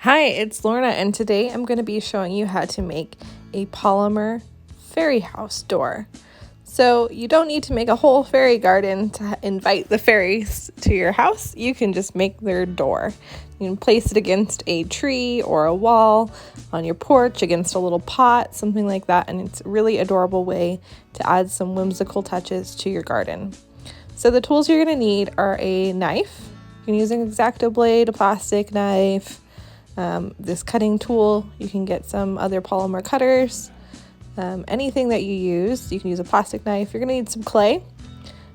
Hi, it's Lorna, and today I'm going to be showing you how to make a polymer fairy house door. So you don't need to make a whole fairy garden to invite the fairies to your house. You can just make their door. You can place it against a tree or a wall, on your porch, against a little pot, something like that, and it's a really adorable way to add some whimsical touches to your garden. So the tools you're going to need are a knife. You can use an X-Acto blade, a plastic knife, this cutting tool. You can get some other polymer cutters, anything that you use. You can use a plastic knife. You're going to need some clay.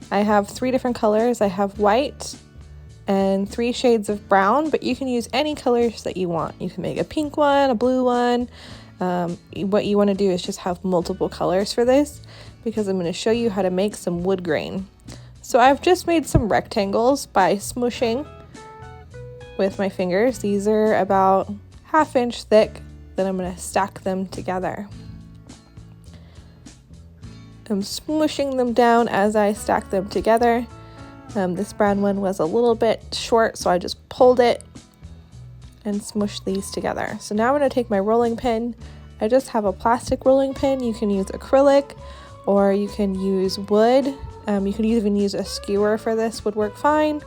I have 3 different colors. I have white and 3 shades of brown, but you can use any colors that you want. You can make a pink one, a blue one. What you want to do is just have multiple colors for this, because I'm going to show you how to make some wood grain. So I've just made some rectangles by smushing with my fingers. These are about 1/2 inch thick. Then I'm going to stack them together. I'm smushing them down as I stack them together. This brown one was a little bit short, so I just pulled it and smushed these together. So now I'm going to take my rolling pin. I just have a plastic rolling pin. You can use acrylic or you can use wood. You could even use a skewer for this, would work fine.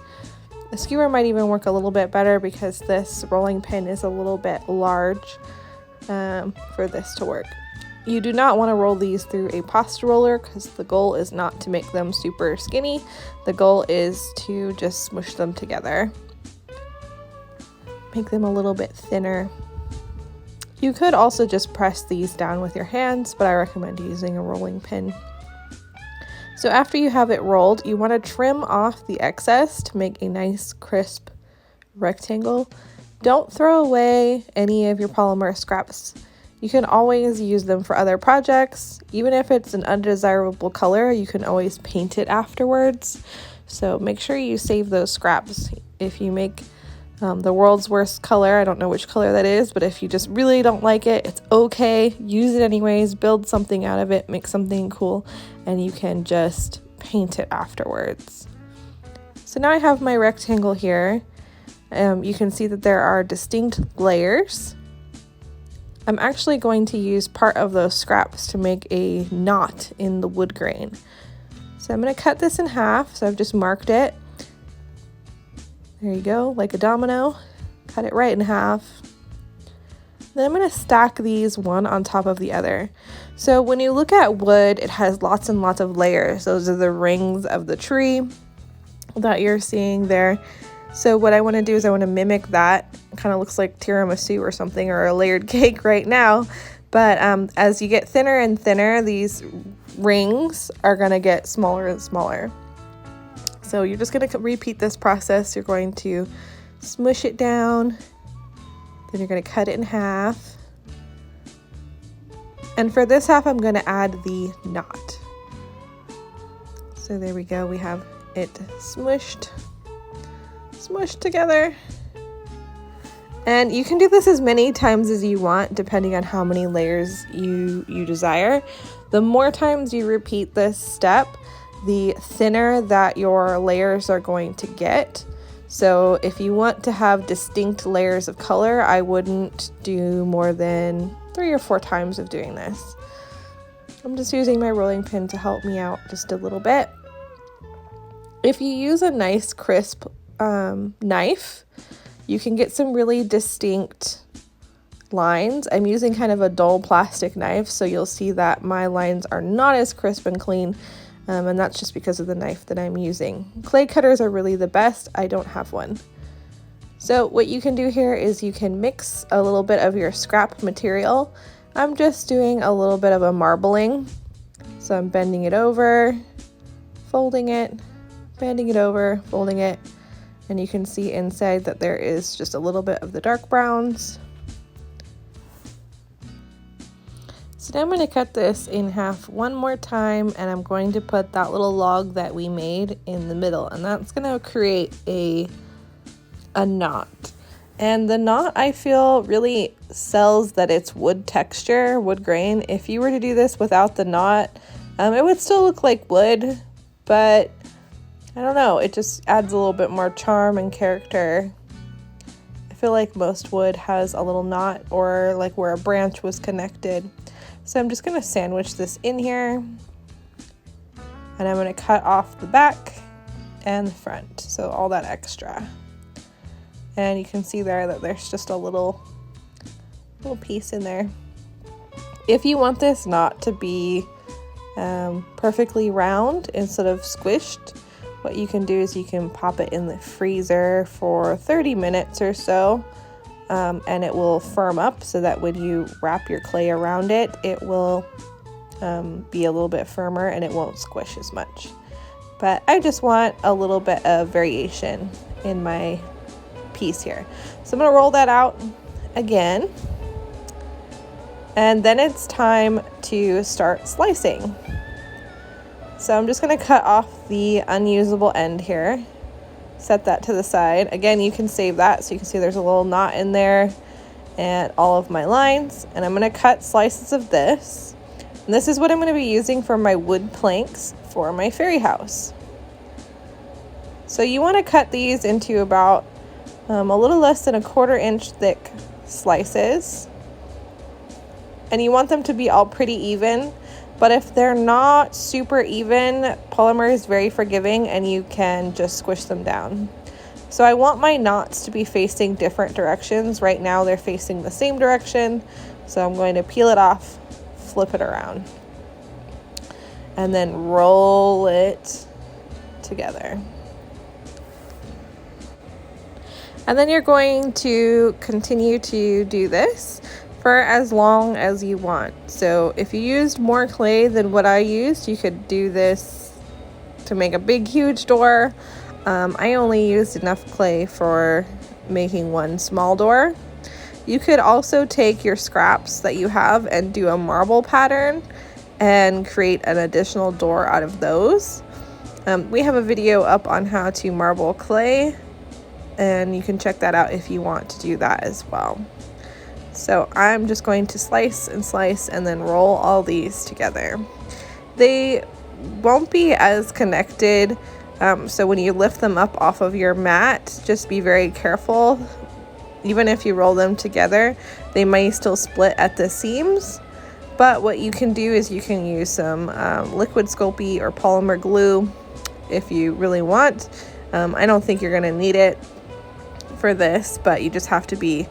A skewer might even work a little bit better because this rolling pin is a little bit large for this to work. You do not want to roll these through a pasta roller, because the goal is not to make them super skinny. The goal is to just smush them together. Make them a little bit thinner. You could also just press these down with your hands, but I recommend using a rolling pin. So after you have it rolled, you want to trim off the excess to make a nice crisp rectangle. Don't throw away any of your polymer scraps. You can always use them for other projects. Even if it's an undesirable color, you can always paint it afterwards. So make sure you save those scraps. If you make the world's worst color, I don't know which color that is, but if you just really don't like it, it's okay. Use it anyways, build something out of it, make something cool, and you can just paint it afterwards. So now I have my rectangle here. You can see that there are distinct layers. I'm actually going to use part of those scraps to make a knot in the wood grain. So I'm going to cut this in half. So I've just marked it. There you go, like a domino. Cut it right in half. Then I'm going to stack these one on top of the other. So when you look at wood, it has lots and lots of layers. Those are the rings of the tree that you're seeing there. So what I want to do is I want to mimic that. It kind of looks like tiramisu or something, or a layered cake right now. But as you get thinner and thinner, these rings are going to get smaller and smaller. So you're just going to repeat this process. You're going to smush it down. Then you're going to cut it in half. And for this half, I'm going to add the knot. So there we go. We have it smushed together. And you can do this as many times as you want, depending on how many layers you desire. The more times you repeat this step, the thinner that your layers are going to get. So if you want to have distinct layers of color, I wouldn't do more than 3 or 4 times of doing this. I'm just using my rolling pin to help me out just a little bit. If you use a nice crisp knife, you can get some really distinct lines. I'm using kind of a dull plastic knife, so you'll see that my lines are not as crisp and clean. And that's just because of the knife that I'm using. Clay cutters are really the best. I don't have one. So what you can do here is you can mix a little bit of your scrap material. I'm just doing a little bit of a marbling. So I'm bending it over, folding it, bending it over, folding it. And you can see inside that there is just a little bit of the dark browns. So now I'm going to cut this in half one more time, and I'm going to put that little log that we made in the middle, and that's going to create a knot. And the knot, I feel, really sells that it's wood texture, wood grain. If you were to do this without the knot, it would still look like wood, but I don't know, it just adds a little bit more charm and character feel like most wood has a little knot or like where a branch was connected. So I'm just going to sandwich this in here, and I'm going to cut off the back and the front, so all that extra. And you can see there that there's just a little piece in there. If you want this not to be perfectly round instead of squished, what you can do is you can pop it in the freezer for 30 minutes or so, and it will firm up so that when you wrap your clay around it, it will be a little bit firmer and it won't squish as much. But I just want a little bit of variation in my piece here. So I'm going to roll that out again, and then it's time to start slicing. So I'm just going to cut off the unusable end here, set that to the side. Again, you can save that so you can see there's a little knot in there and all of my lines. And I'm going to cut slices of this. And this is what I'm going to be using for my wood planks for my fairy house. So you want to cut these into about a little less than 1/4 inch thick slices. And you want them to be all pretty even. But if they're not super even, Polymer is very forgiving and you can just squish them down. So I want my knots to be facing different directions. Right now they're facing the same direction. So I'm going to peel it off, flip it around, and then roll it together. And then you're going to continue to do this for as long as you want. So if you used more clay than what I used, you could do this to make a big, huge door. I only used enough clay for making one small door. You could also take your scraps that you have and do a marble pattern and create an additional door out of those. We have a video up on how to marble clay, and you can check that out if you want to do that as well. So I'm just going to slice and slice and then roll all these together. They won't be as connected, so when you lift them up off of your mat, just be very careful. Even if you roll them together, they may still split at the seams. But what you can do is you can use some liquid Sculpey or polymer glue if you really want. I don't think you're going to need it for this, but you just have to be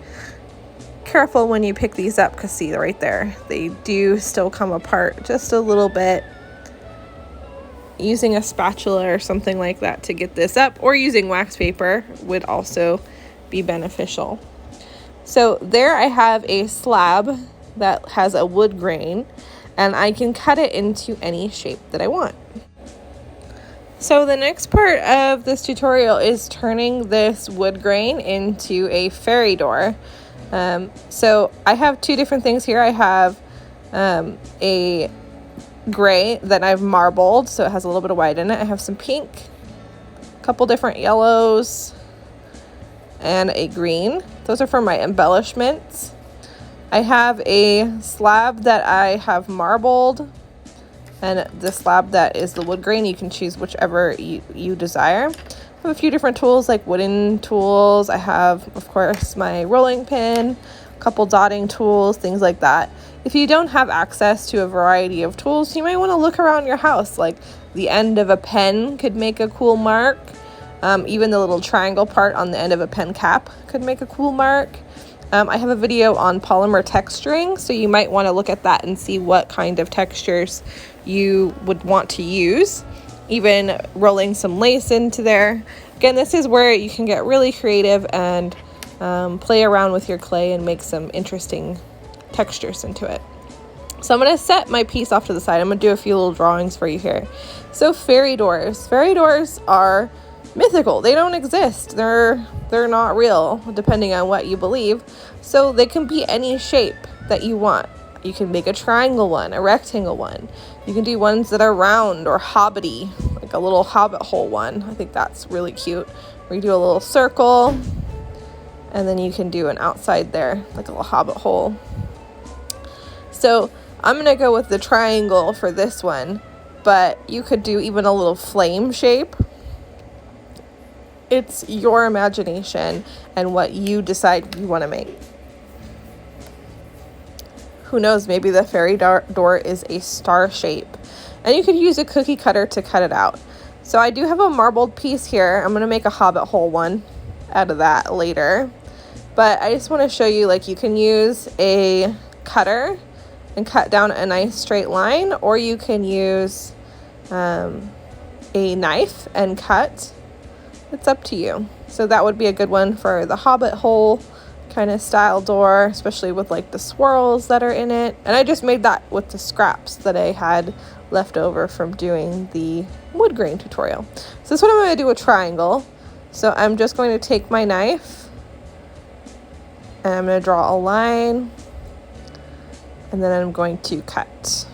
careful when you pick these up, because see right there, they do still come apart just a little bit. Using a spatula or something like that to get this up, or using wax paper would also be beneficial. So there I have a slab that has a wood grain, and I can cut it into any shape that I want. So the next part of this tutorial is turning this wood grain into a fairy door. So I have two different things here. I have a gray that I've marbled, so it has a little bit of white in it. I have some pink, a couple different yellows, and a green. Those are for my embellishments. I have a slab that I have marbled, and the slab that is the wood grain. You can choose whichever you desire. I have a few different tools, like wooden tools. I have, of course, my rolling pin, a couple dotting tools, things like that. If you don't have access to a variety of tools, you might want to look around your house. Like the end of a pen could make a cool mark. Even the little triangle part on the end of a pen cap could make a cool mark. I have a video on polymer texturing, so you might want to look at that and see what kind of textures you would want to use. Even rolling some lace into there. Again, this is where you can get really creative and play around with your clay and make some interesting textures into it. So I'm going to set my piece off to the side. I'm going to do a few little drawings for you here. So fairy doors. Fairy doors are mythical. They don't exist. They're not real, depending on what you believe. So they can be any shape that you want. You can make a triangle one, a rectangle one. You can do ones that are round or hobbity, like a little hobbit hole one. I think that's really cute. Where you do a little circle, and then you can do an outside there, like a little hobbit hole. So I'm going to go with the triangle for this one, but you could do even a little flame shape. It's your imagination and what you decide you want to make. Who knows, maybe the fairy door is a star shape, and you could use a cookie cutter to cut it out. So I do have a marbled piece here. I'm going to make a hobbit hole one out of that later. But I just want to show you, like, you can use a cutter and cut down a nice straight line, or you can use a knife and cut. It's up to you. So that would be a good one for the hobbit hole kind of style door, especially with like the swirls that are in it. And I just made that with the scraps that I had left over from doing the wood grain tutorial. So this one I'm going to do a triangle. So I'm just going to take my knife and I'm going to draw a line, and then I'm going to cut.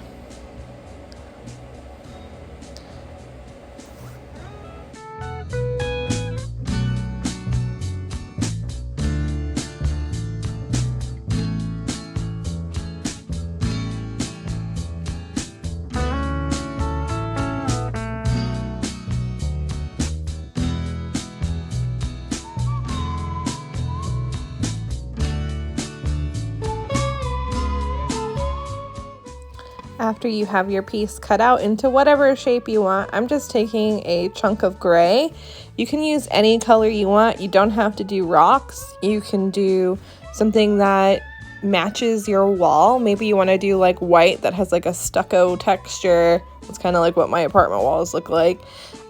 After you have your piece cut out into whatever shape you want, I'm just taking a chunk of gray. You can use any color you want. You don't have to do rocks. You can do something that matches your wall. Maybe you want to do like white that has like a stucco texture. It's kind of like what my apartment walls look like.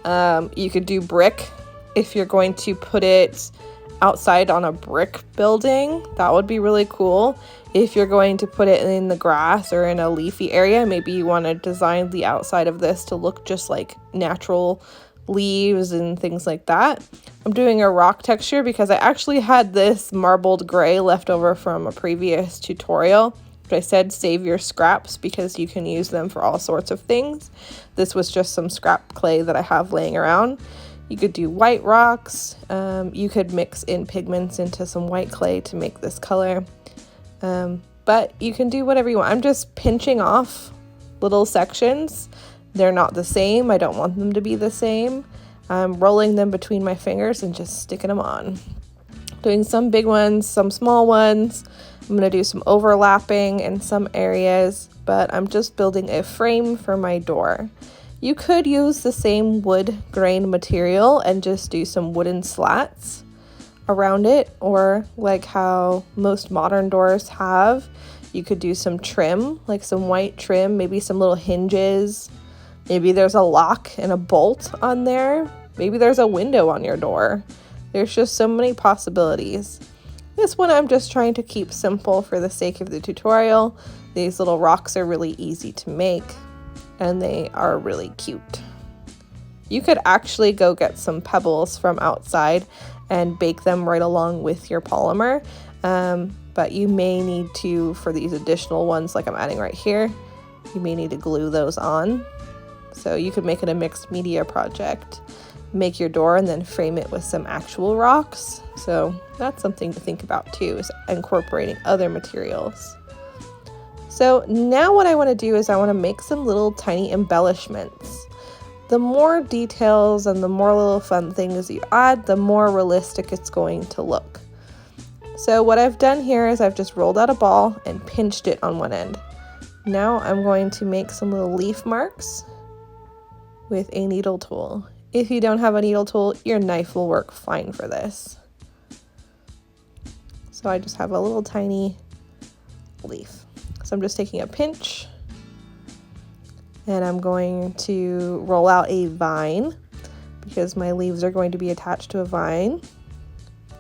You could do brick if you're going to put it outside on a brick building. That would be really cool. If you're going to put it in the grass or in a leafy area, maybe you want to design the outside of this to look just like natural leaves and things like that. I'm doing a rock texture because I actually had this marbled gray left over from a previous tutorial. But I said save your scraps because you can use them for all sorts of things. This was just some scrap clay that I have laying around. You could do white rocks. You could mix in pigments into some white clay to make this color. But you can do whatever you want. I'm just pinching off little sections. They're not the same. I don't want them to be the same. I'm rolling them between my fingers and just sticking them on. Doing some big ones, some small ones. I'm going to do some overlapping in some areas, but I'm just building a frame for my door. You could use the same wood grain material and just do some wooden slats around it, or like how most modern doors have. You could do some trim, like some white trim, maybe some little hinges. Maybe there's a lock and a bolt on there. Maybe there's a window on your door. There's just so many possibilities. This one I'm just trying to keep simple for the sake of the tutorial. These little rocks are really easy to make and they are really cute. You could actually go get some pebbles from outside and bake them right along with your polymer, but you may need to, for these additional ones like I'm adding right here, you may need to glue those on. So you could make it a mixed media project, make your door and then frame it with some actual rocks. So that's something to think about too, is incorporating other materials. So now what I want to do is I want to make some little tiny embellishments. The more details and the more little fun things you add, the more realistic it's going to look. So what I've done here is I've just rolled out a ball and pinched it on one end. Now I'm going to make some little leaf marks with a needle tool. If you don't have a needle tool, your knife will work fine for this. So I just have a little tiny leaf. So I'm just taking a pinch and I'm going to roll out a vine because my leaves are going to be attached to a vine.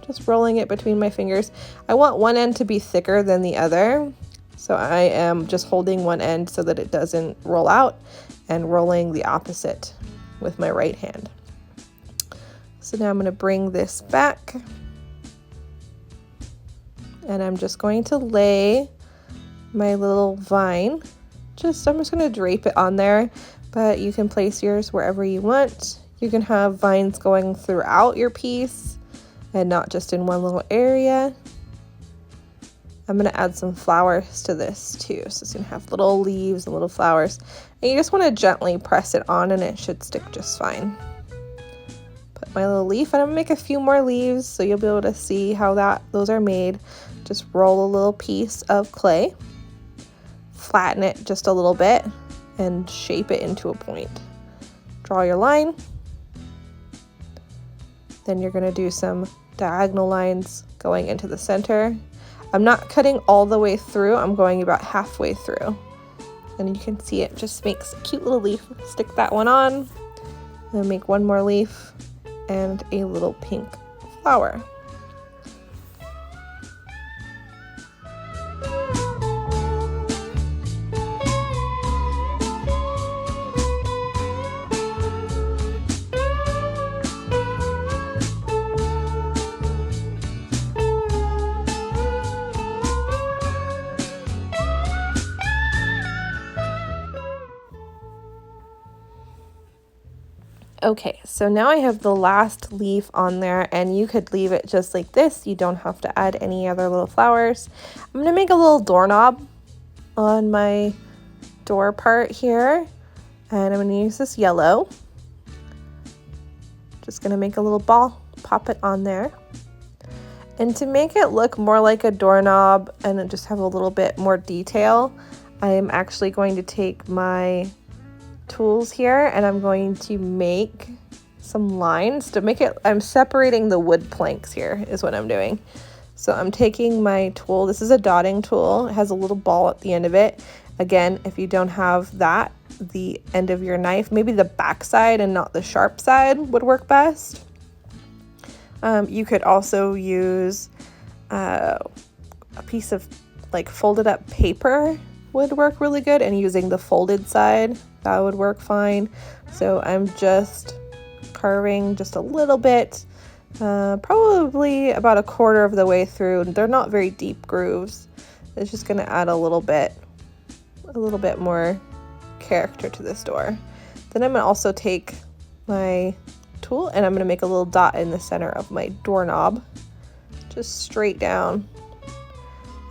Just rolling it between my fingers. I want one end to be thicker than the other. So I am just holding one end so that it doesn't roll out and rolling the opposite with my right hand. So now I'm going to bring this back and I'm just going to lay my little vine. I'm just going to drape it on there, but you can place yours wherever you want. You can have vines going throughout your piece and not just in one little area. I'm going to add some flowers to this too. So it's going to have little leaves and little flowers. And you just want to gently press it on and it should stick just fine. Put my little leaf, and I'm gonna make a few more leaves so you'll be able to see how those are made. Just roll a little piece of clay, flatten it just a little bit, and shape it into a point. Draw your line. Then you're gonna do some diagonal lines going into the center. I'm not cutting all the way through, I'm going about halfway through. And you can see it just makes a cute little leaf. Stick that one on, and make one more leaf and a little pink flower. Okay, so now I have the last leaf on there, and you could leave it just like this. You don't have to add any other little flowers. I'm gonna make a little doorknob on my door part here, and I'm gonna use this yellow. Just gonna make a little ball, pop it on there. And to make it look more like a doorknob and just have a little bit more detail, I am actually going to take my tools here and I'm going to make some lines to make it. I'm separating the wood planks here is what I'm doing. So I'm taking my tool. This is a dotting tool. It has a little ball at the end of it. Again, if you don't have that, the end of your knife, maybe the back side and not the sharp side would work best. You could also use a piece of like folded up paper would work really good, and using the folded side, that would work fine. So I'm just carving just a little bit, probably about a quarter of the way through. They're not very deep grooves. It's just gonna add a little bit more character to this door. Then I'm gonna also take my tool and I'm gonna make a little dot in the center of my doorknob, just straight down.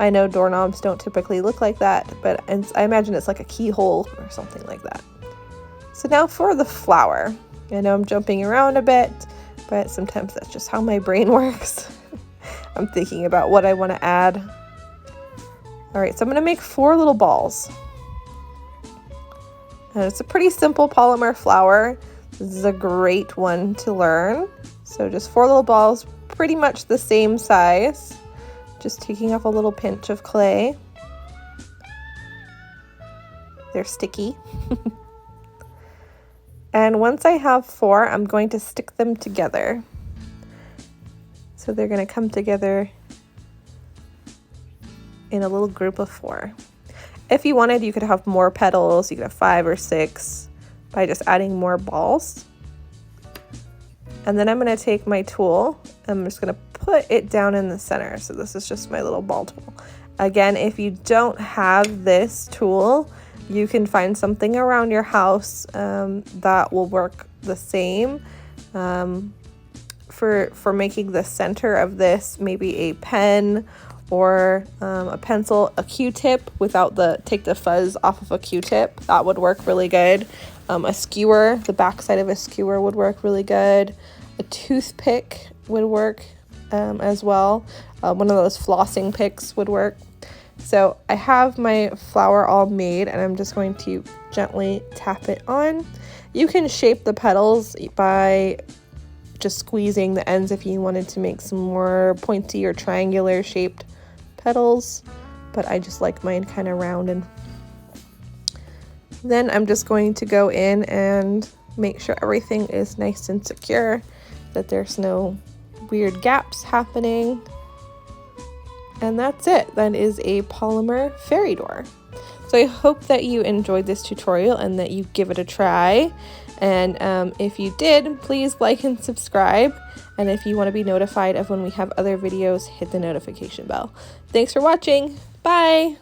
I know doorknobs don't typically look like that, but I imagine it's like a keyhole or something like that. So now for the flower. I know I'm jumping around a bit, but sometimes that's just how my brain works. I'm thinking about what I want to add. All right, so I'm going to make 4 little balls. And it's a pretty simple polymer flower. This is a great one to learn. So just 4 little balls, pretty much the same size. Just taking off a little pinch of clay. They're sticky. And once I have 4, I'm going to stick them together. So they're going to come together in a little group of 4. If you wanted, you could have more petals. You could have 5 or 6 by just adding more balls. And then I'm going to take my tool. I'm just going to put it down in the center. So this is just my little ball tool. Again, if you don't have this tool, you can find something around your house that will work the same. For making the center of this, maybe a pen or a pencil, a Q-tip take the fuzz off of a Q-tip. That would work really good. A skewer, the back side of a skewer would work really good. A toothpick would work as well. One of those flossing picks would work. So I have my flower all made and I'm just going to gently tap it on. You can shape the petals by just squeezing the ends if you wanted to make some more pointy or triangular shaped petals, but I just like mine kind of round. And then I'm just going to go in and make sure everything is nice and secure, that there's no weird gaps happening. And that's it. That is a polymer fairy door. So I hope that you enjoyed this tutorial and that you give it a try. And if you did, please like and subscribe. And if you want to be notified of when we have other videos, hit the notification bell. Thanks for watching. Bye!